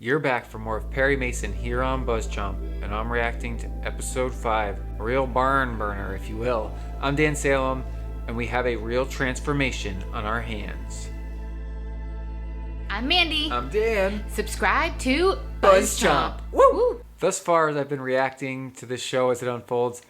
You're back for more of Perry Mason here on BuzzChomp, and I'm reacting to episode 5, a real barn burner, if you will. I'm Dan Salem, and we have a real transformation on our hands. I'm Mandi. I'm Dan. Subscribe to BuzzChomp. Woo! Thus far, as I've been reacting to this show as it unfolds,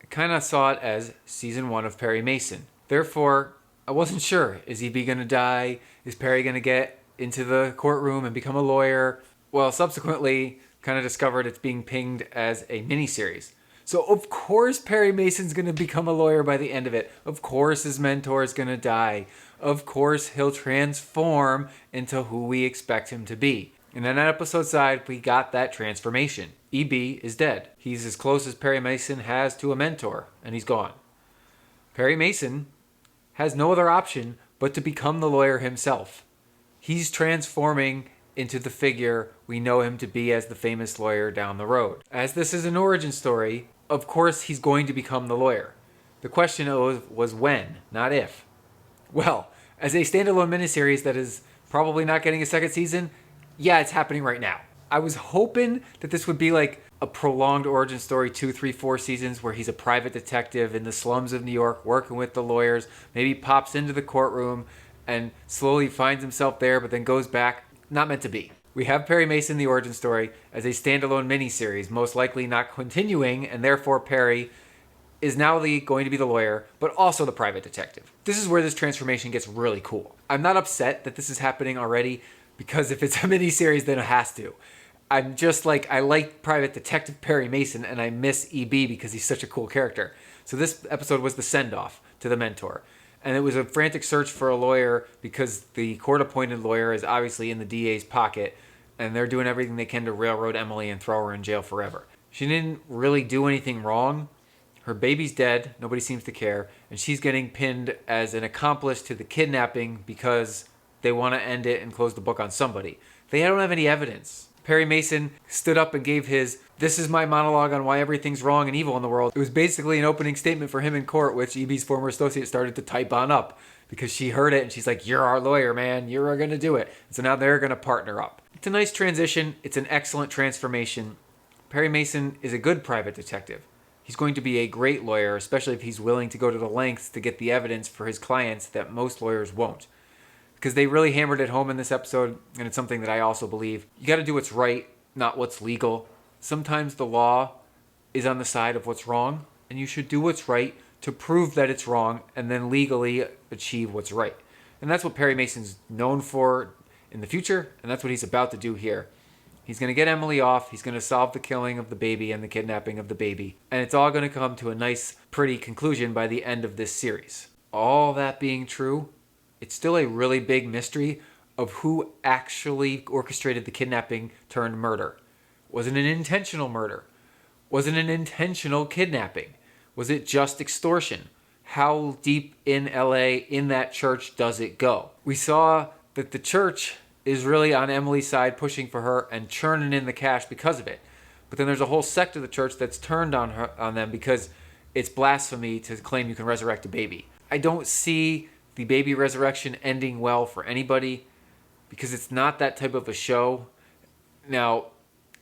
I kind of saw it as season 1 of Perry Mason. Therefore, I wasn't sure. Is EB going to die? Is Perry going to get into the courtroom and become a lawyer? Well, subsequently, kind of discovered it's being pinged as a miniseries. So, of course, Perry Mason's going to become a lawyer by the end of it. Of course, his mentor is going to die. Of course, he'll transform into who we expect him to be. And in that episode side, we got that transformation. EB is dead. He's as close as Perry Mason has to a mentor, and he's gone. Perry Mason has no other option but to become the lawyer himself. He's transforming into the figure we know him to be as the famous lawyer down the road. As this is an origin story, of course he's going to become the lawyer. The question was when, not if. Well, as a standalone miniseries that is probably not getting a second season, yeah, it's happening right now. I was hoping that this would be like a prolonged origin story, 2, 3, 4 seasons where he's a private detective in the slums of New York working with the lawyers, maybe pops into the courtroom and slowly finds himself there but then goes back. Not meant to be. We have Perry Mason, the origin story, as a standalone miniseries, most likely not continuing, and therefore Perry is now going to be the lawyer, but also the private detective. This is where this transformation gets really cool. I'm not upset that this is happening already, because if it's a miniseries, then it has to. I'm just like, I like Private Detective Perry Mason, and I miss EB because he's such a cool character. So this episode was the send-off to the mentor. And it was a frantic search for a lawyer because the court-appointed lawyer is obviously in the DA's pocket, and they're doing everything they can to railroad Emily and throw her in jail forever. She didn't really do anything wrong. Her baby's dead, nobody seems to care, and she's getting pinned as an accomplice to the kidnapping because they want to end it and close the book on somebody. They don't have any evidence. Perry Mason stood up and gave his, "This is my monologue on why everything's wrong and evil in the world." It was basically an opening statement for him in court, which EB's former associate started to type on up because she heard it and she's like, "You're our lawyer, man. You're going to do it." And so now they're going to partner up. It's a nice transition. It's an excellent transformation. Perry Mason is a good private detective. He's going to be a great lawyer, especially if he's willing to go to the lengths to get the evidence for his clients that most lawyers won't. Because they really hammered it home in this episode, and it's something that I also believe. You got to do what's right, not what's legal. Sometimes the law is on the side of what's wrong, and you should do what's right to prove that it's wrong, and then legally achieve what's right. And that's what Perry Mason's known for in the future, and that's what he's about to do here. He's going to get Emily off, he's going to solve the killing of the baby and the kidnapping of the baby, and it's all going to come to a nice, pretty conclusion by the end of this series. All that being true, it's still a really big mystery of who actually orchestrated the kidnapping turned murder. Was it an intentional murder? Was it an intentional kidnapping? Was it just extortion? How deep in LA in that church does it go? We saw that the church is really on Emily's side, pushing for her and churning in the cash because of it. But then there's a whole sect of the church that's turned on them because it's blasphemy to claim you can resurrect a baby. I don't see the baby resurrection ending well for anybody because it's not that type of a show. Now,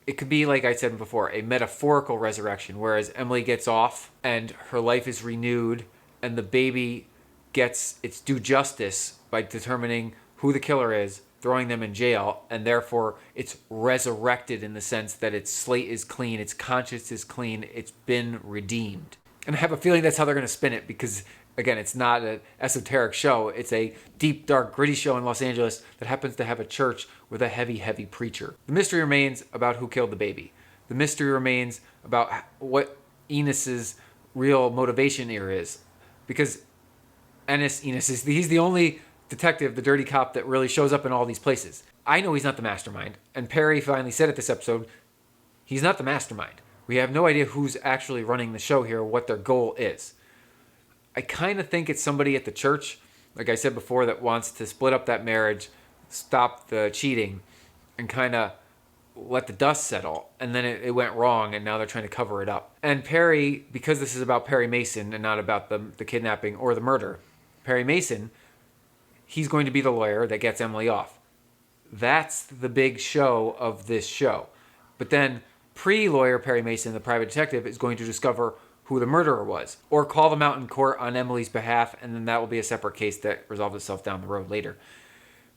it could be, like I said before, a metaphorical resurrection, whereas Emily gets off and her life is renewed and the baby gets its due justice by determining who the killer is, throwing them in jail, and therefore it's resurrected in the sense that its slate is clean, its conscience is clean, it's been redeemed. And I have a feeling that's how they're going to spin it because, again, it's not an esoteric show. It's a deep, dark, gritty show in Los Angeles that happens to have a church with a heavy, heavy preacher. The mystery remains about who killed the baby. The mystery remains about what Enos's real motivation here is. Because Enos, he's the only detective, the dirty cop, that really shows up in all these places. I know he's not the mastermind. And Perry finally said at this episode, he's not the mastermind. We have no idea who's actually running the show here, what their goal is. I kind of think it's somebody at the church, like I said before, that wants to split up that marriage, stop the cheating, and kind of let the dust settle. And then it went wrong, and now they're trying to cover it up. And Perry, because this is about Perry Mason and not about the kidnapping or the murder, Perry Mason, he's going to be the lawyer that gets Emily off. That's the big show of this show. But then pre-lawyer Perry Mason, the private detective, is going to discover who the murderer was, or call them out in court on Emily's behalf, and then that will be a separate case that resolves itself down the road later.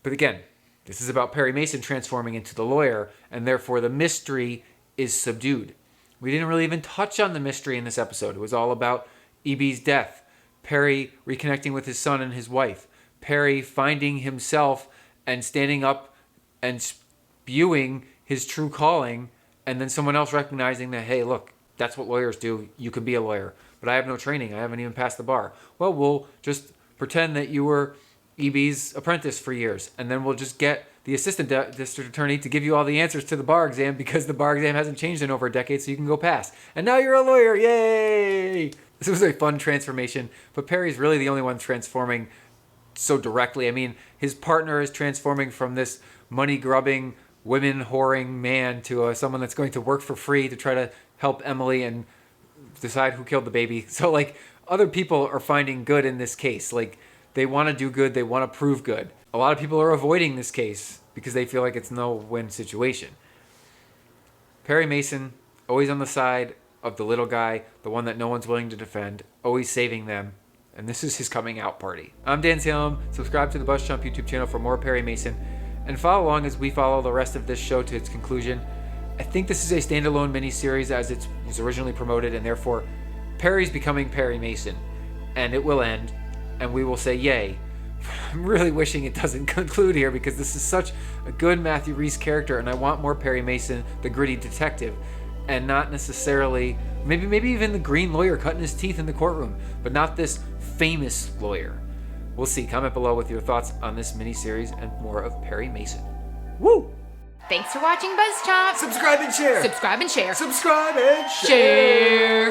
But again, this is about Perry Mason transforming into the lawyer, and therefore the mystery is subdued. We didn't really even touch on the mystery in this episode. It was all about E.B.'s death, Perry reconnecting with his son and his wife, Perry finding himself and standing up and spewing his true calling, and then someone else recognizing that, hey, look, that's what lawyers do. You can be a lawyer. But I have no training. I haven't even passed the bar. Well, we'll just pretend that you were E.B.'s apprentice for years, and then we'll just get the assistant district attorney to give you all the answers to the bar exam because the bar exam hasn't changed in over a decade, so you can go pass. And now you're a lawyer. Yay! This was a fun transformation, but Perry's really the only one transforming so directly. I mean, his partner is transforming from this money-grubbing, women-whoring man to someone that's going to work for free to try to help Emily and decide who killed the baby. So, like, other people are finding good in this case. Like, they want to do good. They want to prove good. A lot of people are avoiding this case because they feel like it's no win situation. Perry Mason, always on the side of the little guy, the one that no one's willing to defend, always saving them. And this is his coming out party. I'm Dan Salem. Subscribe to the BuzzChomp YouTube channel for more Perry Mason. And follow along as we follow the rest of this show to its conclusion. I think this is a standalone miniseries as it was originally promoted, and therefore Perry's becoming Perry Mason. And it will end, and we will say yay. I'm really wishing it doesn't conclude here because this is such a good Matthew Rhys character, and I want more Perry Mason, the gritty detective, and not necessarily, maybe even the green lawyer cutting his teeth in the courtroom, but not this famous lawyer. We'll see. Comment below with your thoughts on this miniseries and more of Perry Mason. Woo! Thanks for watching BuzzChomp. Subscribe and share. Subscribe and share. Subscribe and Share.